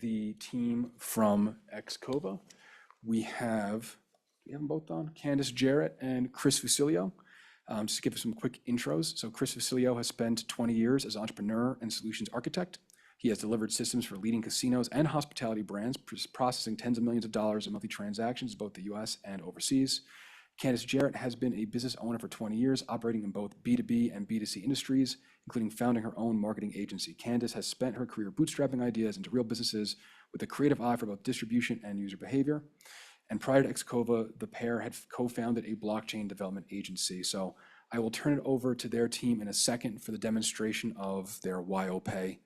the team from XKOVA. We have them both on, Candice Jarrett and Chris Fusillo. Just to give some quick intros. So Chris Fusillo has spent 20 years as an entrepreneur and solutions architect. He has delivered systems for leading casinos and hospitality brands, processing tens of millions of dollars in monthly transactions, both the US and overseas. Candice Jarrett has been a business owner for 20 years, operating in both B2B and B2C industries, including founding her own marketing agency. Candice has spent her career bootstrapping ideas into real businesses with a creative eye for both distribution and user behavior. And prior to XKOVA, the pair had co-founded a blockchain development agency. So I will turn it over to their team in a second for the demonstration of their WyoPay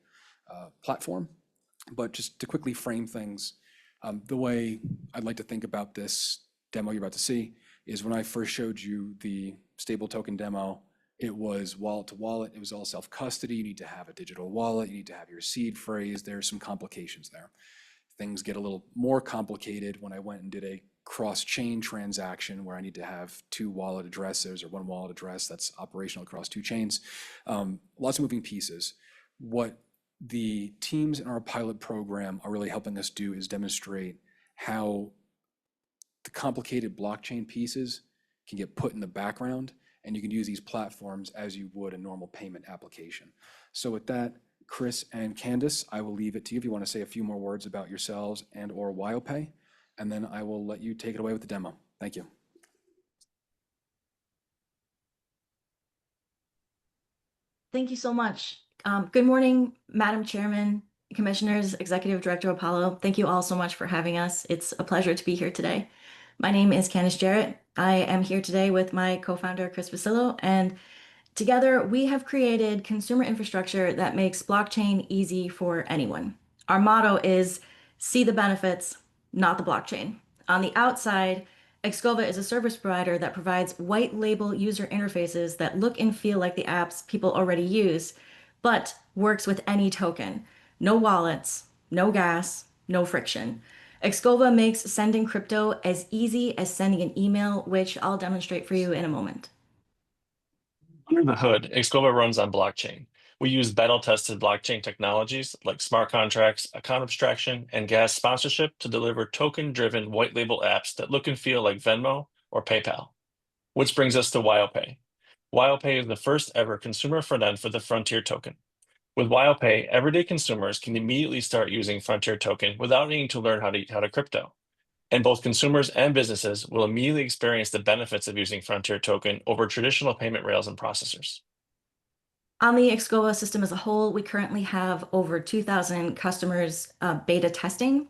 platform. But just to quickly frame things, the way I'd like to think about this demo you're about to see is when I first showed you the stable token demo, it was wallet to wallet. It was all self-custody. You need to have a digital wallet. You need to have your seed phrase. There's some complications there. Things get a little more complicated when I went and did a cross-chain transaction where I need to have two wallet addresses or one wallet address that's operational across two chains. Lots of moving pieces. What the teams in our pilot program are really helping us do is demonstrate how the complicated blockchain pieces can get put in the background, and you can use these platforms as you would a normal payment application. So with that, Chris and Candice, I will leave it to you if you want to say a few more words about yourselves and or WyoPay, and then I will let you take it away with the demo. Thank you. Thank you so much. Good morning, Madam Chairman, Commissioners, Executive Director Apollo. Thank you all so much for having us. It's a pleasure to be here today. My name is Candice Jarrett. I am here today with my co-founder, Chris Fusillo, and together we have created consumer infrastructure that makes blockchain easy for anyone. Our motto is see the benefits, not the blockchain. On the outside, XKOVA is a service provider that provides white label user interfaces that look and feel like the apps people already use, but works with any token. No wallets, no gas, no friction. XKOVA makes sending crypto as easy as sending an email, which I'll demonstrate for you in a moment. Under the hood, XKOVA runs on blockchain. We use battle-tested blockchain technologies like smart contracts, account abstraction, and gas sponsorship to deliver token-driven white label apps that look and feel like Venmo or PayPal. Which brings us to WyoPay. WyoPay is the first ever consumer front end for the Frontier token. With WyoPay, everyday consumers can immediately start using Frontier token without needing to learn how to crypto. And both consumers and businesses will immediately experience the benefits of using Frontier token over traditional payment rails and processors. On the XKOVA system as a whole, we currently have over 2,000 customers beta testing.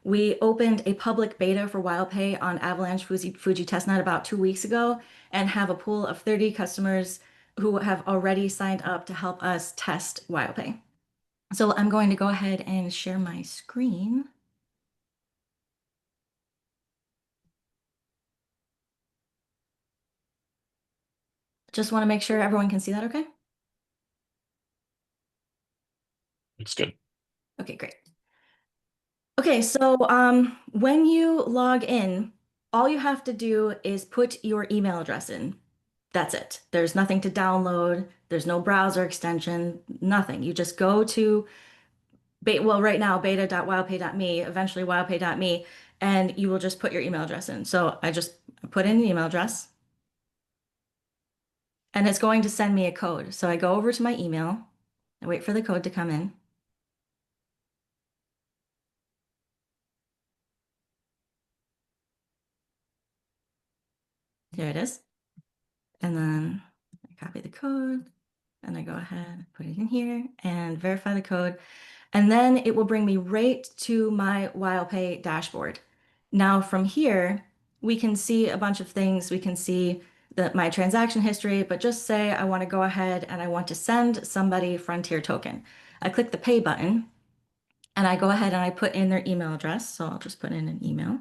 We opened a public beta for WyoPay on Avalanche Fuji testnet about 2 weeks ago and have a pool of 30 customers who have already signed up to help us test WyoPay. So I'm going to go ahead and share my screen. Just want to make sure everyone can see that okay? Looks good. Okay, great. Okay, so when you log in, all you have to do is put your email address in. That's it. There's nothing to download. There's no browser extension, nothing. You just go to, well, right now, beta.wyopay.me, eventually wyopay.me, and you will just put your email address in. So I just put in an email address, and it's going to send me a code. So I go over to my email, I wait for the code to come in. There it is. And then I copy the code and I go ahead, put it in here and verify the code. And then it will bring me right to my WyoPay dashboard. Now from here, we can see a bunch of things. We can see my transaction history, but just say I want to go ahead and I want to send somebody Frontier token. I click the pay button and I go ahead and I put in their email address. So I'll just put in an email.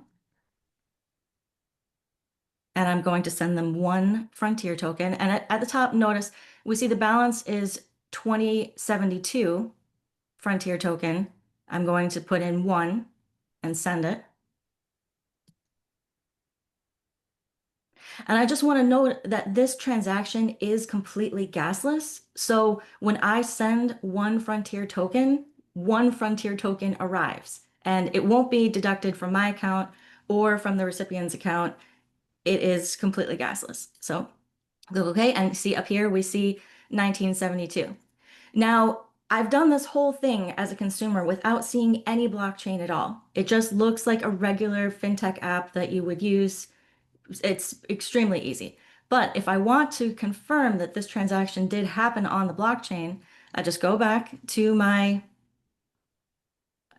And I'm going to send them one Frontier token. And at the top, notice we see the balance is 2072 Frontier token. I'm going to put in one and send it. And I just want to note that this transaction is completely gasless. So when I send one Frontier token arrives. and it won't be deducted from my account or from the recipient's account. It is completely gasless. So click OK, and see up here, we see 1972. Now, I've done this whole thing as a consumer without seeing any blockchain at all. It just looks like a regular fintech app that you would use. It's extremely easy. But if I want to confirm that this transaction did happen on the blockchain, I just go back to my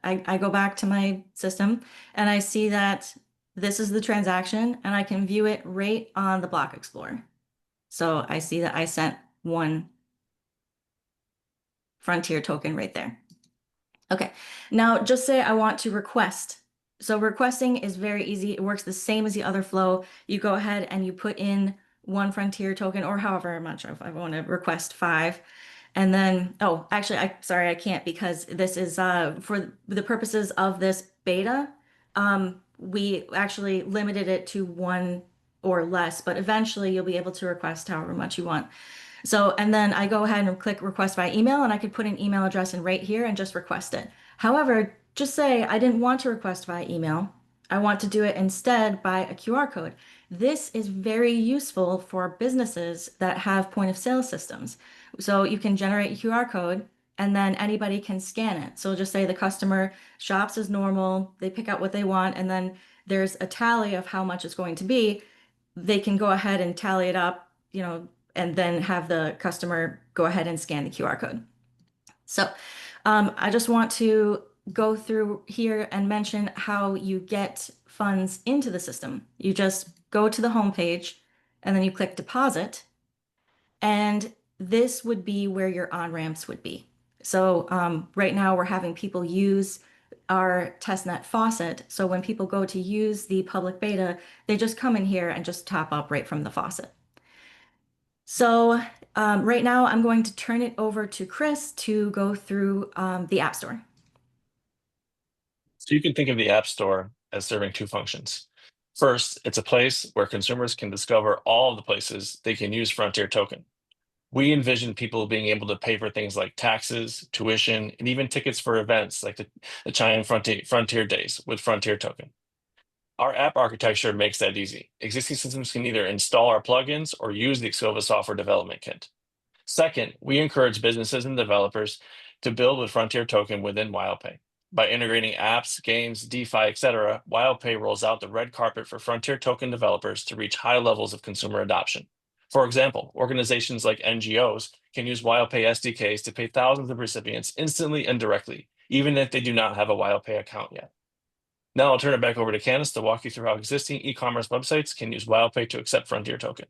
I go back to my system and I see that this is the transaction and I can view it right on the Block Explorer. So I see that I sent one Frontier token right there. Okay, now just say I want to request. So requesting is very easy. It works the same as the other flow. You go ahead and you put in one Frontier token, or however, I'm not sure if I want to request 5. And then, oh, actually, sorry, I can't, because this is for the purposes of this beta. We actually limited it to 1 or less, but eventually you'll be able to request however much you want. So, and then I go ahead and click request by email, and I could put an email address in right here and just request it. However, just say I didn't want to request via email. I want to do it instead by a QR code. This is very useful for businesses that have point of sale systems. So you can generate a QR code and then anybody can scan it. So just say the customer shops as normal, they pick out what they want, and then there's a tally of how much it's going to be. They can go ahead and tally it up, and then have the customer go ahead and scan the QR code. So I just want to go through here and mention how you get funds into the system. You just go to the home page and then you click deposit, and this would be where your on-ramps would be. So right now we're having people use our testnet faucet. So when people go to use the public beta, they just come in here and just top up right from the faucet. So right now I'm going to turn it over to Chris to go through the App Store. So you can think of the App Store as serving 2 functions. First, it's a place where consumers can discover all of the places they can use Frontier token. We envision people being able to pay for things like taxes, tuition, and even tickets for events like the Cheyenne Frontier Days with Frontier token. Our app architecture makes that easy. Existing systems can either install our plugins or use the XKOVA software development kit. Second, we encourage businesses and developers to build with Frontier token within WyoPay. By integrating apps, games, DeFi, etc., WyoPay rolls out the red carpet for Frontier token developers to reach high levels of consumer adoption. For example, organizations like NGOs can use WyoPay SDKs to pay thousands of recipients instantly and directly, even if they do not have a WyoPay account yet. Now I'll turn it back over to Candice to walk you through how existing e-commerce websites can use WyoPay to accept Frontier token.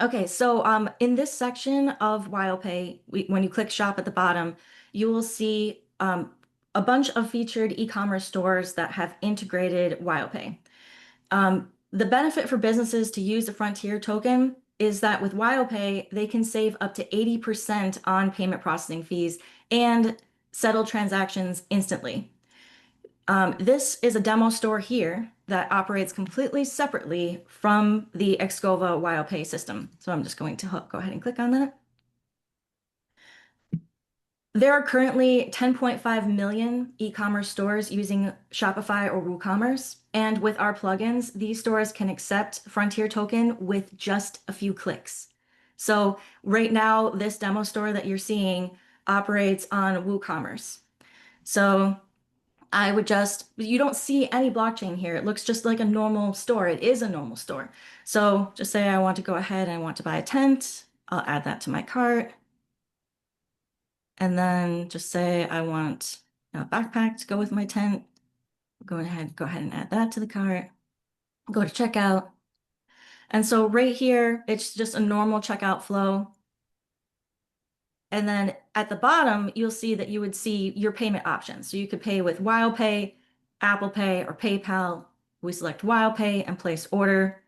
Okay, so in this section of WyoPay, when you click shop at the bottom, you will see a bunch of featured e-commerce stores that have integrated WyoPay. The benefit for businesses to use the Frontier token is that with WyoPay, they can save up to 80% on payment processing fees and settle transactions instantly. This is a demo store here that operates completely separately from the XKOVA WyoPay system. So I'm just going to go ahead and click on that. There are currently 10.5 million e-commerce stores using Shopify or WooCommerce. And with our plugins, these stores can accept Frontier token with just a few clicks. So right now, this demo store that you're seeing operates on WooCommerce. So I would you don't see any blockchain here. It looks just like a normal store. It is a normal store. So just say I want to go ahead and I want to buy a tent. I'll add that to my cart. And then just say I want a backpack to go with my tent. Go ahead and add that to the cart. Go to checkout. And so right here, it's just a normal checkout flow. And then at the bottom, you'll see that you would see your payment options. So you could pay with WyoPay, Apple Pay, or PayPal. We select WyoPay and place order.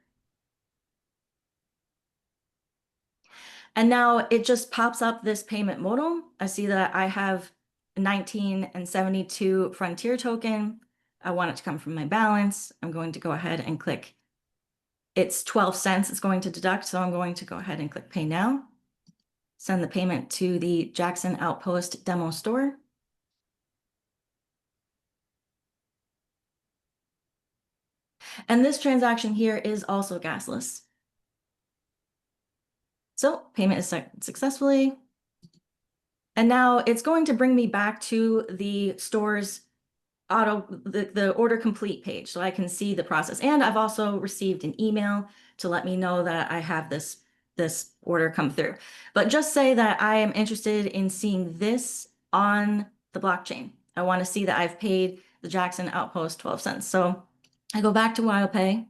And now it just pops up this payment modal. I see that I have 19 and 72 Frontier token. I want it to come from my balance. I'm going to go ahead and click. It's 12 cents it's going to deduct, so I'm going to go ahead and click Pay Now. send the payment to the Jackson Outpost demo store. And this transaction here is also gasless. So payment is successfully. And now it's going to bring me back to the store's the order complete page so I can see the process. And I've also received an email to let me know that I have this order come through. But just say that I am interested in seeing this on the blockchain. I want to see that I've paid the Jackson Outpost 12 cents. So I go back to WyoPay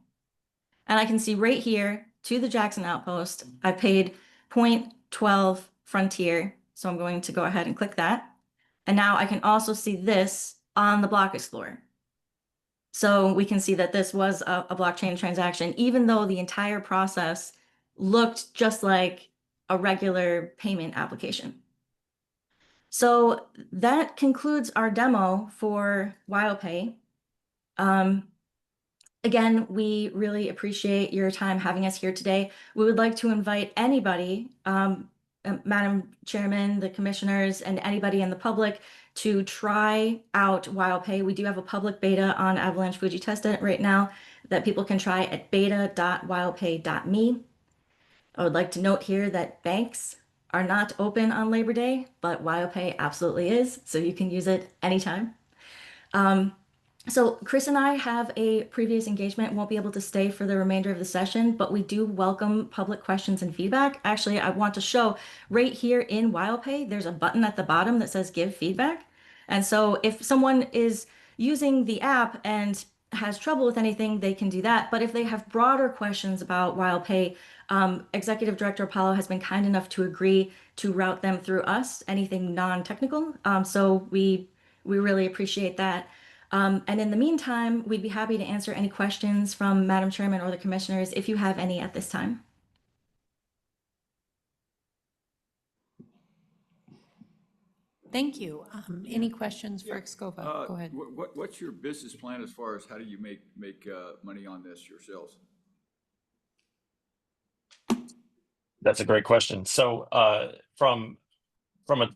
and I can see right here to the Jackson Outpost, I paid 0.12 Frontier. So I'm going to go ahead and click that. And now I can also see this on the Block Explorer. So we can see that this was a blockchain transaction, even though the entire process looked just like a regular payment application. So that concludes our demo for WyoPay. Again, we really appreciate your time having us here today. We would like to invite anybody, Madam Chairman, the commissioners, and anybody in the public to try out WyoPay. We do have a public beta on Avalanche Fuji Testnet right now that people can try at beta.wyopay.me. I would like to note here that banks are not open on Labor Day, but WyoPay absolutely is, so you can use it anytime. So Chris and I have a previous engagement, won't be able to stay for the remainder of the session, but we do welcome public questions and feedback. Actually, I want to show right here in WyoPay, there's a button at the bottom that says give feedback. And so if someone is using the app and has trouble with anything, they can do that. But if they have broader questions about WyoPay, Executive Director Apollo has been kind enough to agree to route them through us, anything non-technical. So we really appreciate that. And in the meantime, we'd be happy to answer any questions from Madam Chairman or the commissioners if you have any at this time. Thank you. Any questions for XKOVA? Go ahead. What's your business plan as far as how do you make money on this yourselves? That's a great question. So from a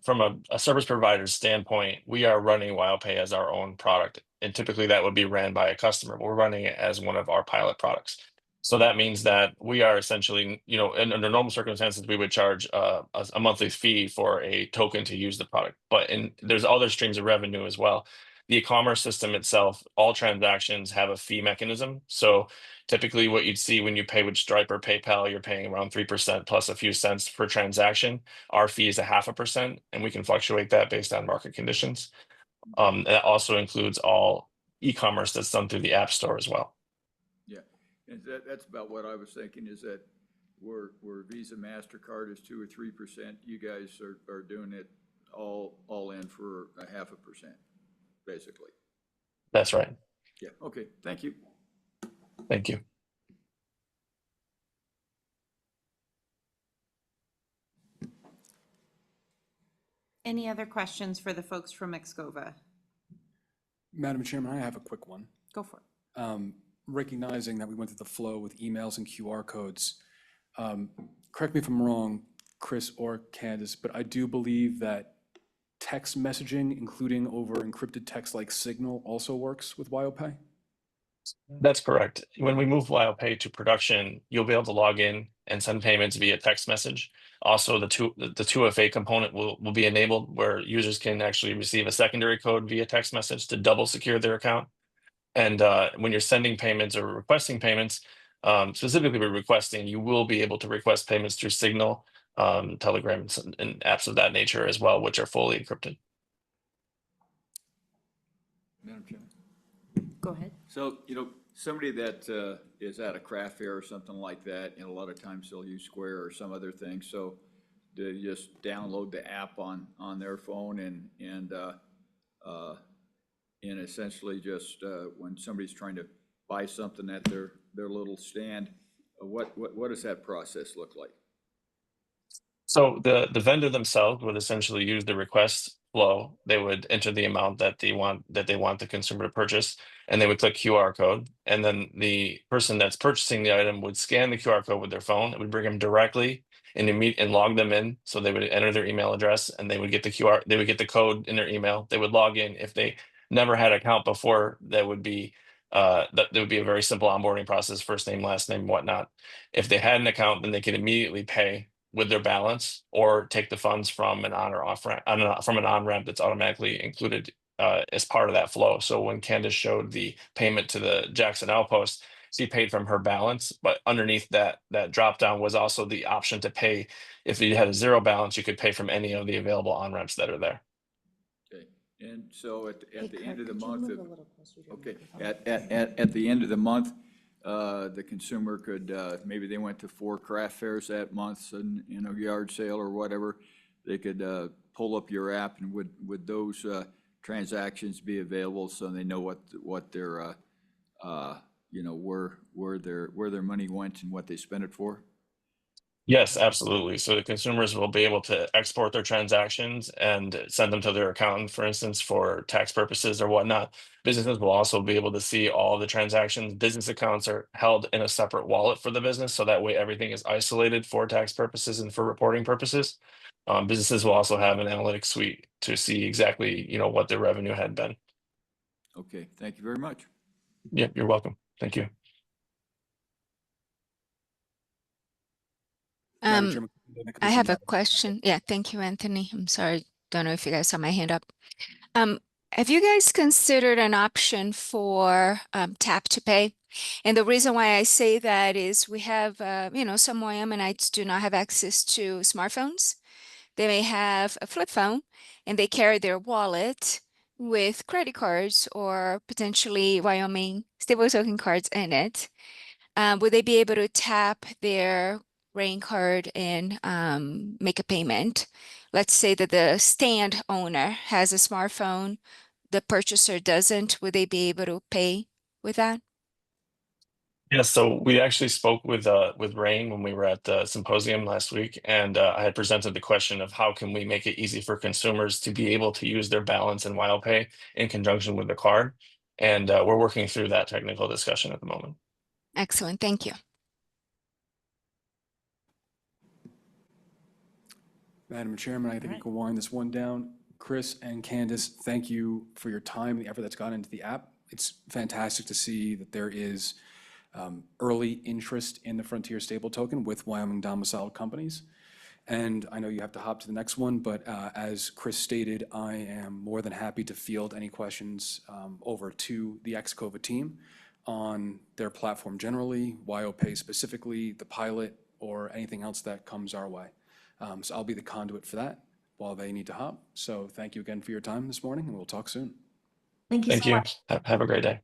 service provider's standpoint, we are running WyoPay as our own product, and typically that would be ran by a customer. But we're running it as one of our pilot products. So that means that we are essentially, under normal circumstances, we would charge a monthly fee for a token to use the product. But there's other streams of revenue as well. The e-commerce system itself, all transactions have a fee mechanism. So typically what you'd see when you pay with Stripe or PayPal, you're paying around 3% plus a few cents per transaction. Our fee is 0.5%, and we can fluctuate that based on market conditions. That also includes all e-commerce that's done through the App Store as well. Yeah, and that's about what I was thinking, is that where Visa, MasterCard is 2 or 3%, you guys are doing it all in for 0.5%, basically. That's right. Yeah, okay, thank you. Thank you. Any other questions for the folks from XKOVA? Madam Chairman, I have a quick one. Go for it. Recognizing that we went through the flow with emails and QR codes, correct me if I'm wrong, Chris or Candice, but I do believe that text messaging, including over encrypted text like Signal, also works with WyoPay? That's correct. When we move WyoPay to production, you'll be able to log in and send payments via text message. Also, the 2FA component will be enabled, where users can actually receive a secondary code via text message to double secure their account. And when you're sending payments or requesting payments, specifically with requesting, you will be able to request payments through Signal, Telegram, and apps of that nature as well, which are fully encrypted. Madam Chairman. Go ahead. So, somebody that is at a craft fair or something like that, a lot of times they'll use Square or some other thing. So they just download the app on their phone and essentially just when somebody's trying to buy something at their little stand, what does that process look like? So the vendor themselves would essentially use the request flow. They would enter the amount that they want the consumer to purchase, and they would click QR code. And then the person that's purchasing the item would scan the QR code with their phone. It would bring them directly and log them in. So they would enter their email address and they would get they would get the code in their email. They would log in. If they never had an account before, that would be there would be a very simple onboarding process, first name, last name, whatnot. If they had an account, then they could immediately pay with their balance or take the funds from an on or off ramp, from an on ramp that's automatically included as part of that flow. So when Candice showed the payment to the Jackson Outpost, she paid from her balance, but underneath that drop down was also the option to pay. If you had a zero balance, you could pay from any of the available on ramps that are there. Okay, and so at Hey, the Kurt, end of the could you month, move a little closer to the okay, microphone? at the end of the month, the consumer could, maybe they went to 4 craft fairs that month, and, you know, yard sale or whatever, they could pull up your app, and would those transactions be available so they know what their, you know, where their money went and what they spent it for? Yes, absolutely. So the consumers will be able to export their transactions and send them to their accountant, for instance, for tax purposes or whatnot. Businesses will also be able to see all the transactions. Business accounts are held in a separate wallet for the business, so that way everything is isolated for tax purposes and for reporting purposes. Businesses will also have an analytics suite to see exactly, you know, what their revenue had been. Okay, thank you very much. Yeah, you're welcome. Thank you. Madam Chairman, the I Commissioner have a Jarrett. question. Yeah, thank you, Anthony. I'm sorry. Don't know if you guys saw my hand up. Have you guys considered an option for tap to pay? And the reason why I say that is we have, you know, some Wyomingites do not have access to smartphones. They may have a flip phone and they carry their wallet with credit cards or potentially Wyoming stable token cards in it. Would they be able to tap their rain card and make a payment? Let's say that the stand owner has a smartphone, the purchaser doesn't. Would they be able to pay with that? Yeah, so we actually spoke with Rain when we were at the symposium last week, and I had presented the question of how can we make it easy for consumers to be able to use their balance in WyoPay in conjunction with the card, and we're working through that technical discussion at the moment. Excellent, thank you. Madam Chairman, I think we can wind this one down. Chris and Candice, thank you for your time, the effort that's gone into the app. It's fantastic to see that there is early interest in the Frontier Stable Token with Wyoming domiciled companies. And I know you have to hop to the next one, but as Chris stated, I am more than happy to field any questions over to the XKOVA team on their platform generally, WyoPay specifically, the pilot, or anything else that comes our way. So I'll be the conduit for that while they need to hop. So thank you again for your time this morning, and we'll talk soon. Thank you Thank so you. much. Have a great day.